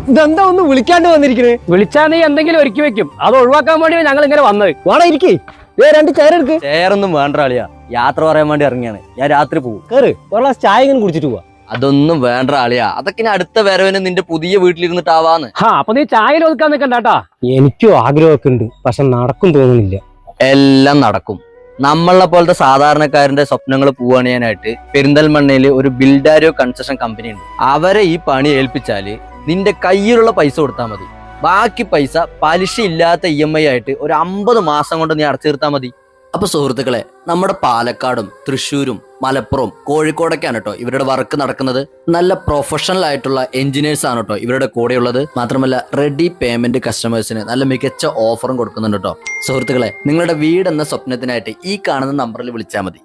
ഇതെന്താ ഒന്ന് വിളിക്കാണ്ട് വന്നിരിക്കണേ? വിളിച്ചാ നീ എന്തെങ്കിലും ഒരുക്കി വെക്കും, അത് ഒഴിവാക്കാൻ വേണ്ടി ഞങ്ങൾ ഇങ്ങനെ വന്നത്. വാടാ ഇരിക്കേ, രണ്ട് ചെയർ എടുക്ക്. ചെയറൊന്നും വേണ്ട ആളിയാ, യാത്ര പറയാൻ വേണ്ടി ഇറങ്ങിയാണ്. ഞാൻ രാത്രി പോകും. കേറ്, ഒരു ഗ്ലാസ് ചായ ഇങ്ങനെ കുടിച്ചിട്ട് പോവാ. അതൊന്നും വേണ്ട ആളിയാ, അതൊക്കെ ഞാൻ അടുത്ത വരവിന് നിന്റെ പുതിയ വീട്ടിലിരുന്നിട്ടാവാന്ന്. അപ്പൊ നീ ചായയിൽ ഒതുക്കാൻ നിൽക്കണ്ടാട്ടാ. എനിക്കും ആഗ്രഹമൊക്കെ ഉണ്ട്, പക്ഷെ നടക്കും തോന്നുന്നില്ല. എല്ലാം നടക്കും. നമ്മളെ പോലത്തെ സാധാരണക്കാരന്റെ സ്വപ്നങ്ങൾ പൂവണിയാനായിട്ട് പെരിന്തൽമണ്ണയിൽ ഒരു ബിൽഡാരിയോ കൺസ്ട്രക്ഷൻ കമ്പനി ഉണ്ട്. അവരെ ഈ പണി ഏൽപ്പിച്ചാല് നിന്റെ കയ്യിലുള്ള പൈസ കൊടുത്താൽ മതി. ബാക്കി പൈസ പലിശ ഇല്ലാത്ത EMI ആയിട്ട് ഒരു 50 മാസം കൊണ്ട് നീ അടച്ചു തീർത്താൽ മതി. അപ്പൊ സുഹൃത്തുക്കളെ, നമ്മുടെ പാലക്കാടും തൃശ്ശൂരും മലപ്പുറം കോഴിക്കോടൊക്കെയാണ് കേട്ടോ ഇവരുടെ വർക്ക് നടക്കുന്നത്. നല്ല പ്രൊഫഷണൽ ആയിട്ടുള്ള എഞ്ചിനീയേഴ്സ് ആണ് കേട്ടോ ഇവരുടെ കൂടെയുള്ളത്. മാത്രമല്ല റെഡി പേയ്മെന്റ് കസ്റ്റമേഴ്സിന് നല്ല മികച്ച ഓഫറും കൊടുക്കുന്നുണ്ട് കേട്ടോ. സുഹൃത്തുക്കളെ, നിങ്ങളുടെ വീട് എന്ന സ്വപ്നത്തിനായിട്ട് ഈ കാണുന്ന നമ്പറിൽ വിളിച്ചാൽ മതി.